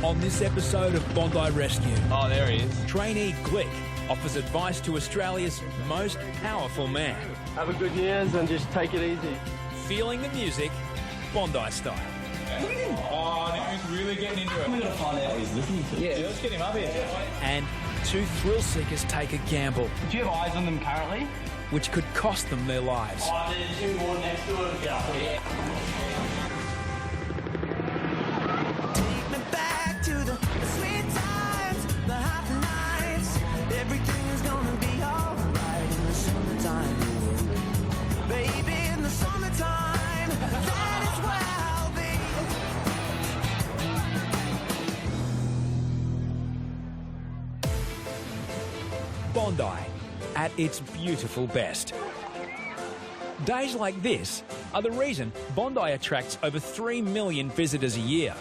On this episode of Bondi Rescue, Oh, there he is. trainee Glick offers advice to Australia's most powerful man. Have a good years and just take it easy. Feeling the music, Bondi style. Oh, he's really getting into it. We're going to find out what he's listening to. Yeah, let's get him up here. And two thrill seekers take a gamble, Do you have eyes on them currently? which could cost them their lives. Oh, there's two more next to it. Yeah. Take me back to the sweet times, the happy nights. Everything is gonna be alright in the summertime. Baby, in the summertime, that is where I'll be. Bondi, at its beautiful best. Days like this are the reason Bondi attracts over 3 million visitors a year.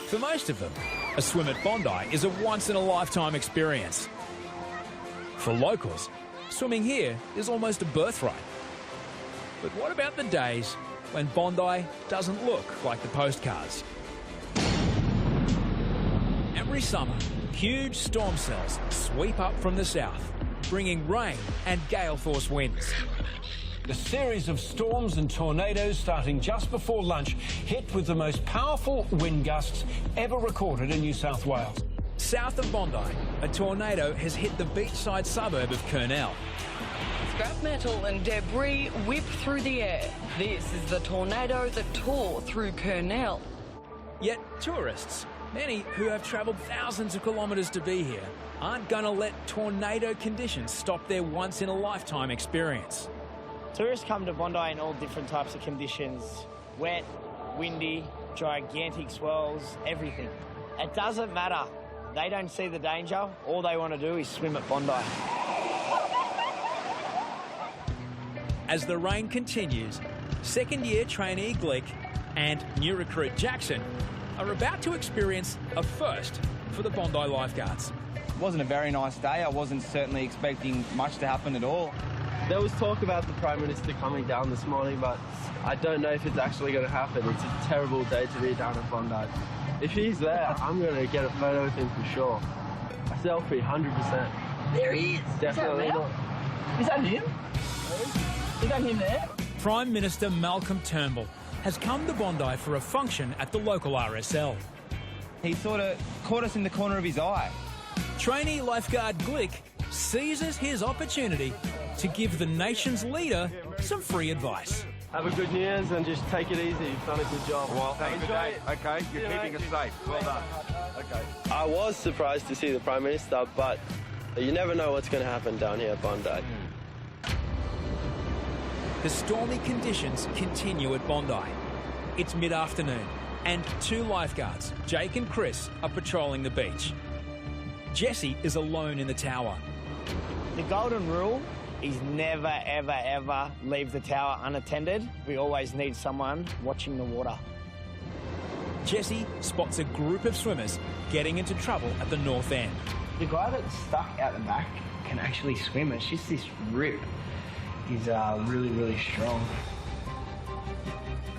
For most of them, a swim at Bondi is a once-in-a-lifetime experience. For locals, swimming here is almost a birthright. But what about the days when Bondi doesn't look like the postcards? Every summer, huge storm cells sweep up from the south, bringing rain and gale-force winds. The series of storms and tornadoes starting just before lunch hit with the most powerful wind gusts ever recorded in New South Wales. South of Bondi, a tornado has hit the beachside suburb of Kurnell. Scrap metal and debris whip through the air. This is the tornado that tore through Kurnell. Yet tourists, many who have travelled thousands of kilometres to be here, aren't going to let tornado conditions stop their once-in-a-lifetime experience. Tourists come to Bondi in all different types of conditions. Wet, windy, gigantic swells, everything. It doesn't matter. They don't see the danger. All they want to do is swim at Bondi. As the rain continues, second-year trainee Glick and new recruit Jackson are about to experience a first for the Bondi lifeguards. It wasn't a very nice day. I wasn't certainly expecting much to happen at all. There was talk about the Prime Minister coming down this morning, but I don't know if it's actually going to happen. It's a terrible day to be down at Bondi. If he's there, I'm going to get a photo with him for sure. A selfie, 100%. There he is. Definitely not. Is that him? Is that him there? Prime Minister Malcolm Turnbull has come to Bondi for a function at the local RSL. He sort of caught us in the corner of his eye. Trainee lifeguard Glick seizes his opportunity to give the nation's leader some free advice. Have a good years and just take it easy. You've done a good job. Well, have a good day. Okay, you're Yeah, keeping mate. us safe. Well done. Okay. I was surprised to see the Prime Minister, but you never know what's going to happen down here at Bondi. The stormy conditions continue at Bondi. It's mid-afternoon, and two lifeguards, Jake and Chris, are patrolling the beach. Jesse is alone in the tower. The golden rule is never, ever, ever leave the tower unattended. We always need someone watching the water. Jesse spots a group of swimmers getting into trouble at the north end. The guy that's stuck out the back can actually swim. It's just this rip. He's really, really strong.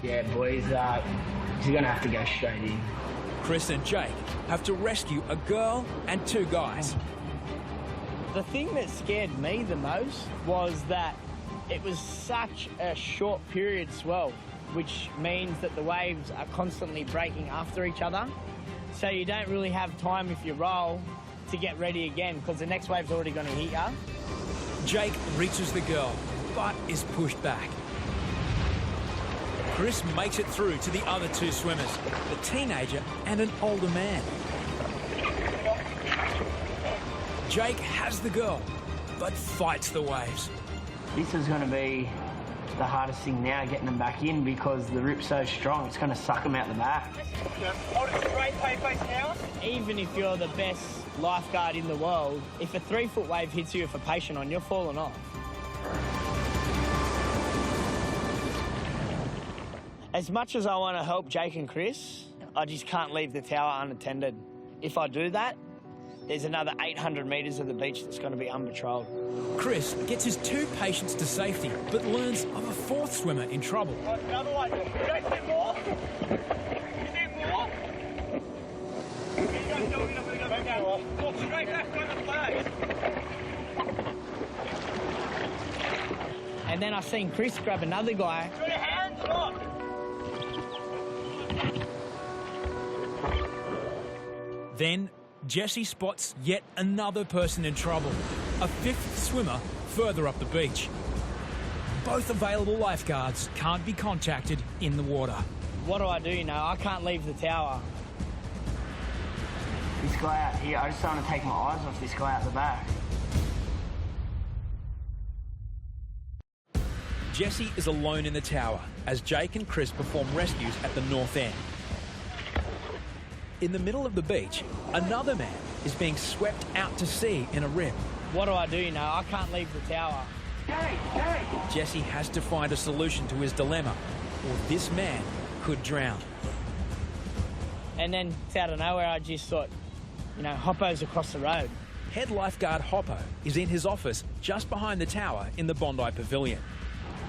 Yeah, boys, he's going to have to go straight in. Chris and Jake have to rescue a girl and two guys. The thing that scared me the most was that it was such a short period swell, which means that the waves are constantly breaking after each other. So you don't really have time if you roll to get ready again because the next wave's already going to hit you. Jake reaches the girl, but is pushed back. Chris makes it through to the other two swimmers, a teenager and an older man. Jake has the girl, but fights the waves. This is going to be the hardest thing now, getting them back in because the rip's so strong, it's going to suck them out the back. Even if you're the best lifeguard in the world, if a 3-foot wave hits you with a patient on, you're falling off. As much as I want to help Jake and Chris, I just can't leave the tower unattended. If I do that, there's another 800 metres of the beach that's going to be unpatrolled. Chris gets his two patients to safety, but learns of a fourth swimmer in trouble. Another one. You don't see more? You need more? And then I seen Chris grab another guy. Then Jesse spots yet another person in trouble, a fifth swimmer further up the beach. Both available lifeguards can't be contacted in the water. What do? I can't leave the tower. This guy out here, I just don't want to take my eyes off this guy out the back. Jesse is alone in the tower as Jake and Chris perform rescues at the north end. In the middle of the beach, another man is being swept out to sea in a rip. What do? I can't leave the tower. Jesse has to find a solution to his dilemma, or this man could drown. And then out of nowhere, I just thought, Hoppo's across the road. Head lifeguard Hoppo is in his office just behind the tower in the Bondi Pavilion.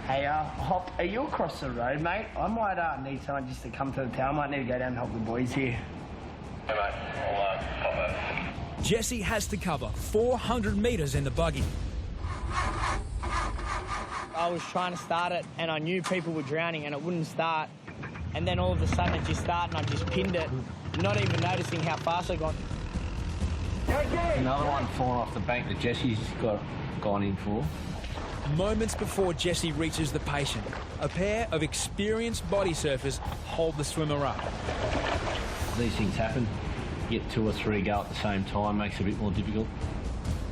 Hey, Hop, are you across the road, mate? I might need someone just to come to the tower. I might need to go down and help the boys here. Hey, mate, I'll pop over. Jesse has to cover 400 metres in the buggy. I was trying to start it, and I knew people were drowning, and it wouldn't start. And then all of a sudden, it just started, and I just pinned it, not even noticing how fast I got. Another one falling off the bank that Jesse's gone in for. Moments before Jesse reaches the patient, a pair of experienced body surfers hold the swimmer up. These things happen. Get 2 or 3 go at the same time, makes it a bit more difficult.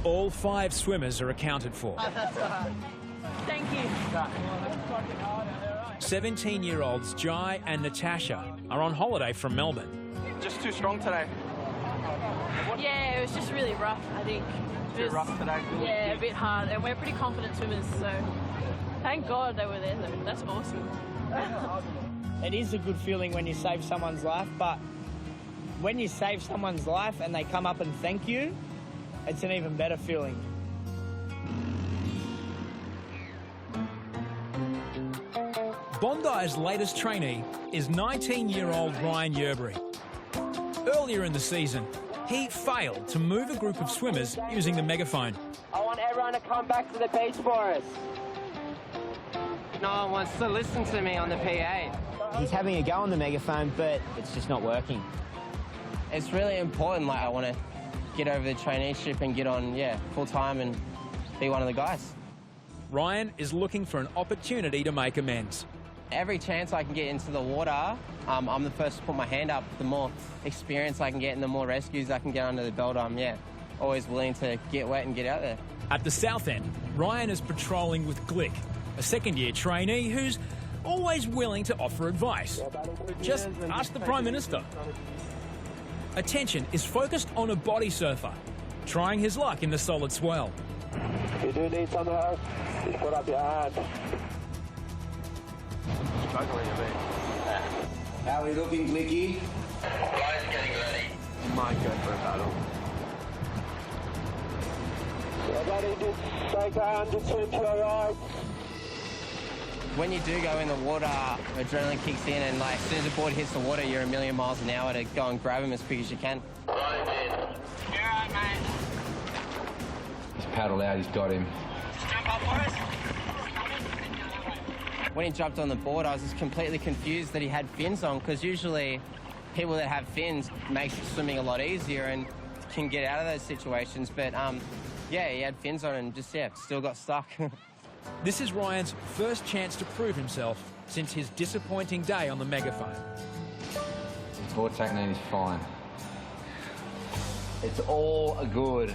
All 5 swimmers are accounted for. Thank you. 17-year-olds Jai and Natasha are on holiday from Melbourne. Just too strong today. Yeah, it was just really rough, I think. A bit rough today. Yeah, a bit hard, and we're pretty confident swimmers, so thank God they were there, though. That's awesome. It is a good feeling when you save someone's life, but when you save someone's life and they come up and thank you, it's an even better feeling. Bondi's latest trainee is 19-year-old Ryan Yerbury. Earlier in the season, he failed to move a group of swimmers using the megaphone. I want everyone to come back to the beach for us. No one wants to listen to me on the PA. He's having a go on the megaphone, but it's just not working. It's really important, I want to get over the traineeship and get on, full-time and be one of the guys. Ryan is looking for an opportunity to make amends. Every chance I can get into the water, I'm the first to put my hand up. The more experience I can get and the more rescues I can get under the belt, I'm always willing to get wet and get out there. At the south end, Ryan is patrolling with Glick, a second-year trainee who's always willing to offer advice. Just ask the Prime Minister. Attention is focused on a body surfer, trying his luck in the solid swell. If you do need some help, just put up your hand. Struggling a bit. How are we looking, Glicky? Guys getting ready. Might go for a battle. Yeah, buddy, just take a hand, just swim to your right. When you do go in the water, adrenaline kicks in, and as soon as the board hits the water, you're a million miles an hour to go and grab him as quick as you can. Right in. You're right, mate. He's paddled out, he's got him. Jump up for us. When he jumped on the board, I was just completely confused that he had fins on, because usually people that have fins makes swimming a lot easier and can get out of those situations. But he had fins on and just still got stuck. This is Ryan's first chance to prove himself since his disappointing day on the megaphone. His board technique is fine. It's all good.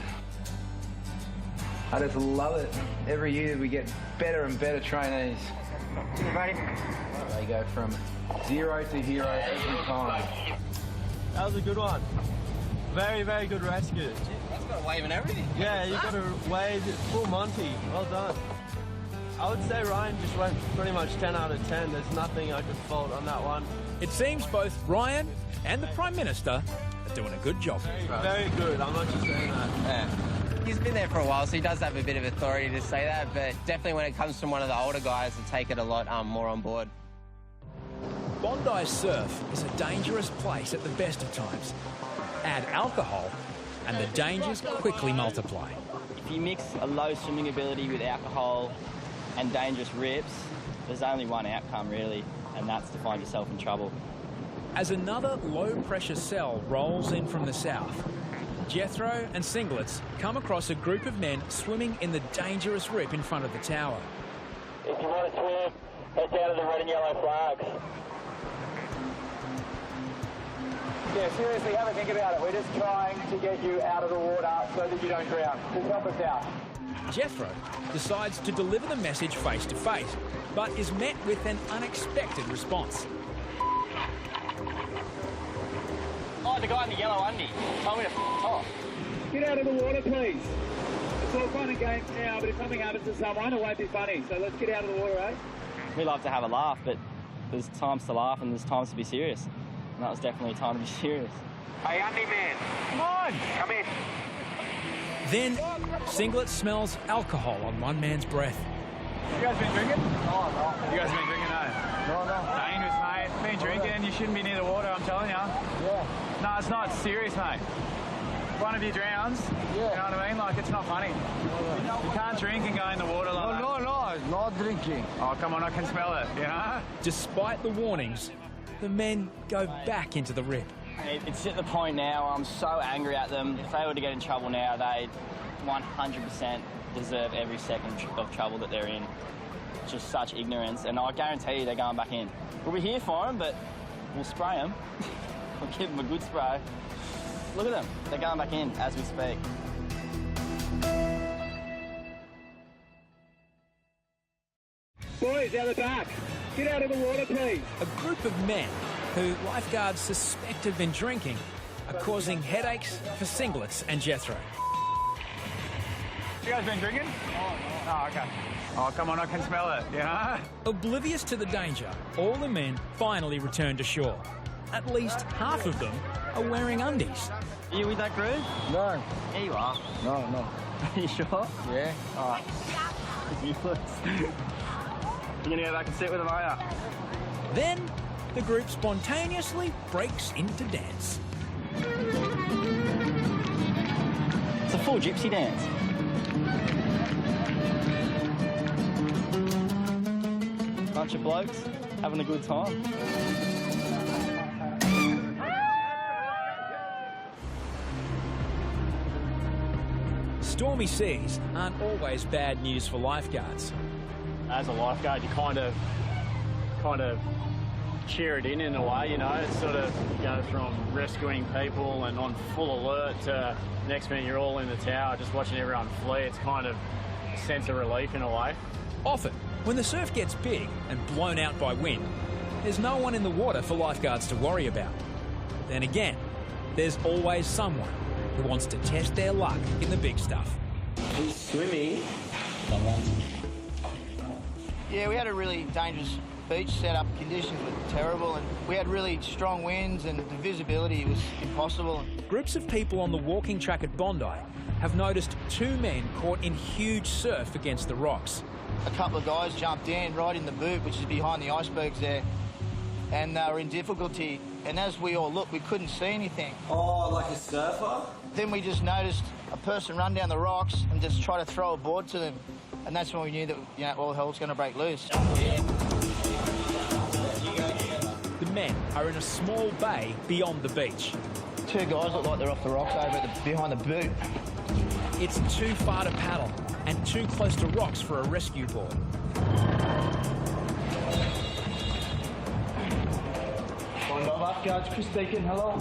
I just love it. Every year we get better and better trainees. You ready? They go from 0 to hero every time. That was a good one. Very, very good rescue. That's got a wave and everything. Yeah, you got a wave, full Monty. Well done. I would say Ryan just went pretty much 10 out of 10. There's nothing I could fault on that one. It seems both Ryan and the Prime Minister are doing a good job. Very good, I'm not just saying that. Yeah. He's been there for a while, so he does have a bit of authority to say that, but definitely when it comes from one of the older guys, to take it a lot more on board. Bondi surf is a dangerous place at the best of times. Add alcohol, and the dangers quickly multiply. If you mix a low swimming ability with alcohol and dangerous rips, there's only one outcome really, and that's to find yourself in trouble. As another low-pressure cell rolls in from the south, Jethro and Singlets come across a group of men swimming in the dangerous rip in front of the tower. If you want to swim, head down to the red and yellow flags. Yeah, seriously, have a think about it. We're just trying to get you out of the water so that you don't drown. Just help us out. Jethro decides to deliver the message face to face, but is met with an unexpected response. Oh, the guy in the yellow undie told me to off. Get out of the water, please. It's all fun and games now, but if something happens to someone, it won't be funny. So let's get out of the water, eh? We love to have a laugh, but there's times to laugh and there's times to be serious. And that was definitely a time to be serious. Hey, undie man. Come on. Come in. Then, Singlet smells alcohol on one man's breath. You guys been drinking? No, no. You guys been drinking, no? No, no. Dangerous, mate. Been drinking, you shouldn't be near the water, I'm telling you. Yeah. No, it's not. It's serious, mate. If one of you drowns, you know what I mean? Like, it's not funny. You can't drink and go in the water like that. No, not drinking. Oh, come on, I can smell it, you know? Despite the warnings, the men go back into the rip. It's at the point now I'm so angry at them. If they were to get in trouble now, they 100% deserve every second of trouble that they're in. It's just such ignorance, and I guarantee you they're going back in. We'll be here for them, but we'll spray them. We'll give them a good spray. Look at them. They're going back in as we speak. Boys, out the back. Get out of the water, please. A group of men who lifeguards suspect have been drinking are causing headaches for Singlets and Jethro. You guys been drinking? Oh, okay. Oh, come on, I can smell it, you know? Oblivious to the danger, all the men finally return to shore. At least half of them are wearing undies. Are you with that group? No. Here you are. No. Are you sure? Yeah. All right. Useless. You're going to go back and sit with them, are you? Then, the group spontaneously breaks into dance. It's a full gypsy dance. Bunch of blokes having a good time. Stormy seas aren't always bad news for lifeguards. As a lifeguard, you kind of cheer it in a way, you know. It sort of goes from rescuing people and on full alert to next minute you're all in the tower just watching everyone flee. It's kind of a sense of relief in a way. Often, when the surf gets big and blown out by wind, there's no one in the water for lifeguards to worry about. Then again, there's always someone who wants to test their luck in the big stuff. He's swimming. Yeah, we had a really dangerous beach setup. Conditions were terrible, and we had really strong winds, and the visibility was impossible. Groups of people on the walking track at Bondi have noticed two men caught in huge surf against the rocks. A couple of guys jumped in right in the boot, which is behind the icebergs there, and they were in difficulty. And as we all looked, we couldn't see anything. Oh, like a surfer? Then we just noticed a person run down the rocks and just try to throw a board to them. And that's when we knew that, you know, all hell's going to break loose. The men are in a small bay beyond the beach. Two guys look like they're off the rocks over behind the boot. It's too far to paddle and too close to rocks for a rescue board. Lifeguards, Chris speaking, hello.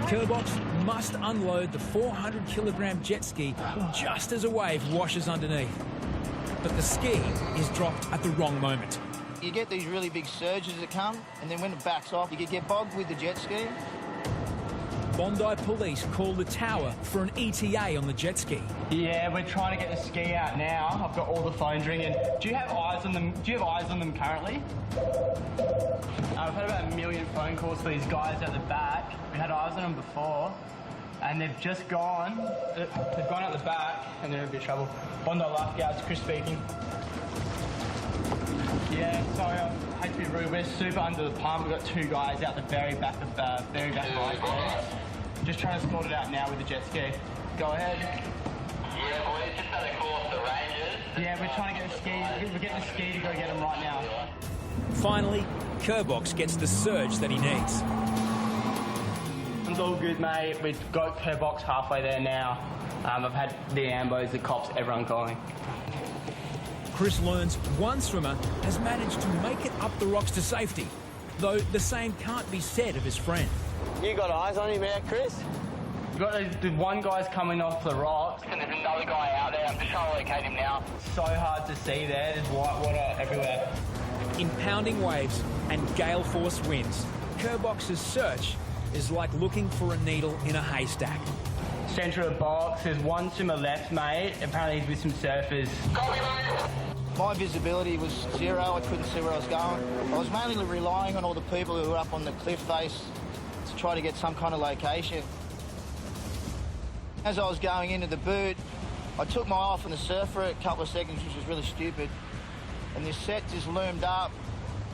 Kerbox must unload the 400-kilogram jet ski just as a wave washes underneath. But the ski is dropped at the wrong moment. You get these really big surges that come, and then when it backs off, you get bogged with the jet ski. Bondi police call the tower for an ETA on the jet ski. Yeah, we're trying to get the ski out now. I've got all the phones ringing. Do you have eyes on them? Do you have eyes on them currently? I've had about 1 million phone calls for these guys at the back. We had eyes on them before, and they've just gone. They've gone out the back, and they're in a bit of trouble. Bondi lifeguards, Chris speaking. Yeah, sorry, I hate to be rude. We're super under the pump. We've got two guys out the very back of the iceberg. Just trying to sort it out now with the jet ski. Go ahead. Yeah, boys, just had a call off the Rangers. Yeah, we're trying to get the ski. We're getting the ski to go get him right now. Finally, Kerbox gets the surge that he needs. It's all good, mate. We've got Kerbox halfway there now. I've had the ambos, the cops, everyone calling. Chris learns one swimmer has managed to make it up the rocks to safety, though the same can't be said of his friend. You got eyes on him there, Chris? We've got the one guy's coming off the rocks. And there's another guy out there. I'm just trying to locate him now. So hard to see there. There's white water everywhere. In pounding waves and gale force winds, Kerbox's search is like looking for a needle in a haystack. Centre of the box, there's one swimmer left, mate. Apparently he's with some surfers. Copy, mate. My visibility was zero. I couldn't see where I was going. I was mainly relying on all the people who were up on the cliff face to try to get some kind of location. As I was going into the boot, I took my eye off on the surf for a couple of seconds, which was really stupid. And this set just loomed up,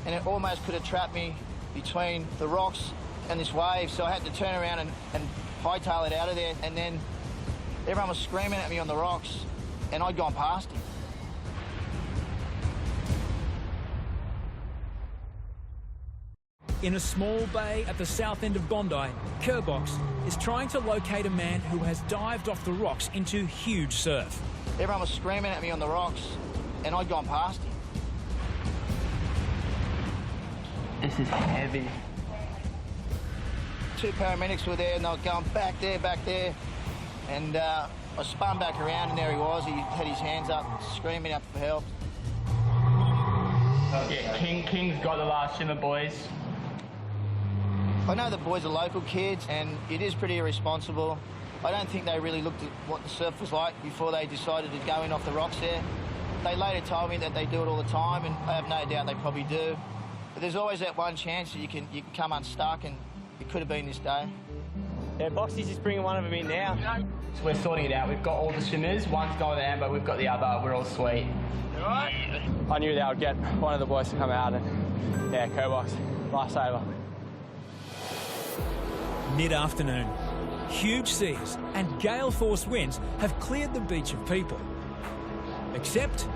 and it almost could have trapped me between the rocks and this wave, so I had to turn around and hightail it out of there, and then everyone was screaming at me on the rocks, and I'd gone past him. In a small bay at the south end of Bondi, Kerbox is trying to locate a man who has dived off the rocks into huge surf. Everyone was screaming at me on the rocks, and I'd gone past him. This is heavy. Two paramedics were there, and they were going back there, and I spun back around, and there he was. He had his hands up, screaming up for help. Yeah, King's got the last swimmer, boys. I know the boys are local kids, and it is pretty irresponsible. I don't think they really looked at what the surf was like before they decided to go in off the rocks there. They later told me that they do it all the time, and I have no doubt they probably do. But there's always that one chance that you can come unstuck, and it could have been this day. Yeah, Boxy's just bringing one of them in now. So we're sorting it out. We've got all the swimmers. One's going with the amber, we've got the other. We're all sweet. All right. I knew they would get one of the boys to come out, and yeah, Kerbox, lifesaver. Mid-afternoon, huge seas and gale force winds have cleared the beach of people. Except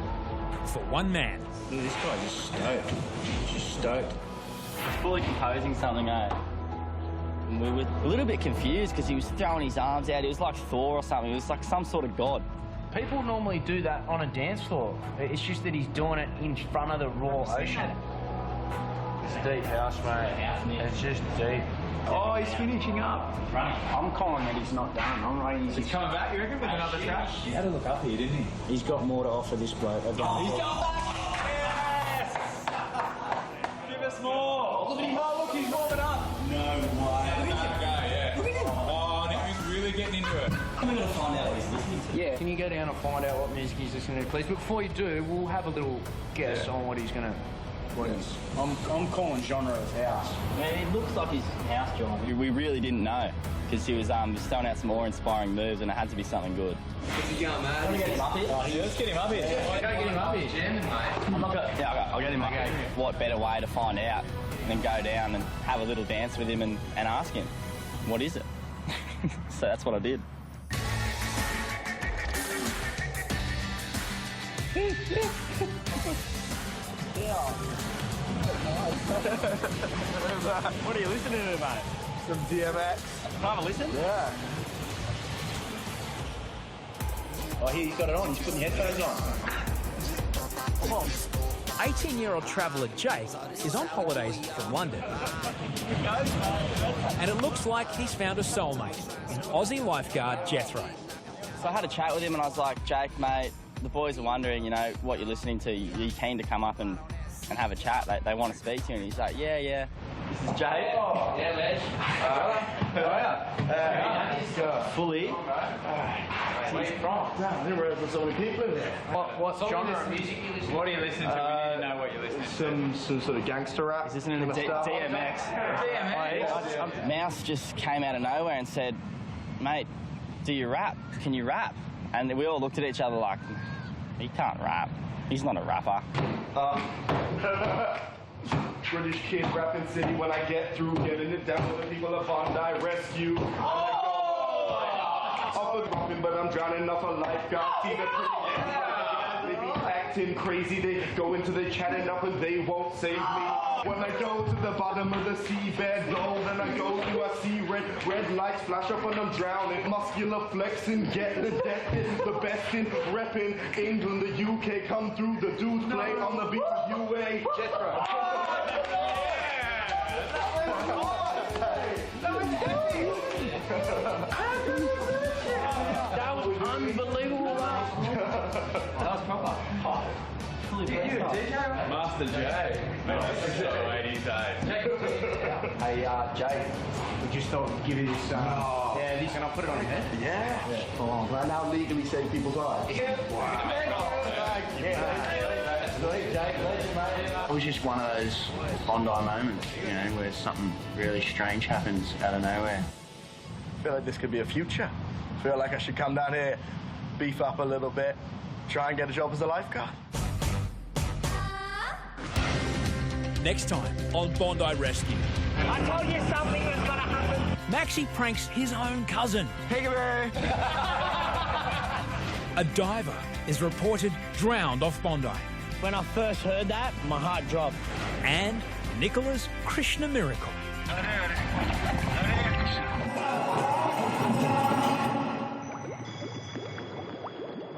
for one man. Look, this guy's just stoked. Just stoked. He's fully composing something, eh? And we were a little bit confused because he was throwing his arms out. He was like Thor or something. He was like some sort of god. People normally do that on a dance floor. It's just that he's doing it in front of the raw ocean. It's deep house, mate. It's just deep. Oh, he's finishing up. He's running. I'm calling that he's not done. I'm ready. He's coming back, you reckon, with another track? He had to look up here, didn't he? He's got more to offer this bloke. He's going back! Yes! Give us more! Look at him. Oh, look, he's warming up. No way. Look at him go, yeah. Look at him. Oh, now he's really getting into it. I'm going to find out what he's listening to. Yeah. Can you go down and find out what music he's listening to, please? But before you do, we'll have a little guess on what he's going to... I'm calling genre of house. Yeah, it looks like his house genre. We really didn't know because he was throwing out some awe-inspiring moves, and it had to be something good. What's he going, man? Want to get him up here? Let's get him up here. Yeah. Go get him up here. Jamming, mate. I'm not gonna, yeah, I'll get him up here. What better way to find out than go down and have a little dance with him and ask him, what is it? So that's what I did. What are you listening to, mate? Some DMX. Can I have a listen? Yeah. Oh, he's got it on. He's putting the headphones on. 18-year-old traveller Jake is on holidays from London. And it looks like he's found a soulmate in Aussie lifeguard Jethro. So I had a chat with him and I was like, Jake, mate, the boys are wondering, you know, what you're listening to. You're keen to come up and have a chat. They want to speak to you. And he's like, yeah. This is Jake. Oh, yeah, Ledge. How are you? Fully. Where's he from? I didn't realise there's so many people in there. What genre of music you listen to? What are you listening to? We need to know what you're listening to. Some sort of gangster rap. He's listening to DMX. DMX? Mouse just came out of nowhere and said, mate, do you rap? Can you rap? And we all looked at each other like, he can't rap. He's not a rapper. British kid rapping city when I get through getting it down with the people of Bondi Rescue. off a dropping, but I'm drowning off a lifeguard. See the they be acting crazy. They go into the chatting up and they won't save me. When I go to the bottom of the seabed, low, then I go through, I see red lights flash up and I'm drowning. Muscular flexing, get the depth in, the best in repping. England, the UK, come through, the dudes play on the beach of UA. Jethro. That was unbelievable. That was proper. Master J. Master J. 80s days. Hey, Jay, would you still give you this? Yeah, this. Can I put it on your head? Yeah. Oh, I now legally save people's lives. Yeah. It was just one of those Bondi moments, you know, where something really strange happens out of nowhere. I feel like this could be a future. I feel like I should come down here, beef up a little bit, try and get a job as a lifeguard. Next time on Bondi Rescue. I told you something was going to happen. Maxie pranks his own cousin. Peekaboo. A diver is reported drowned off Bondi. When I first heard that, my heart dropped. And Nicola's Krishna miracle.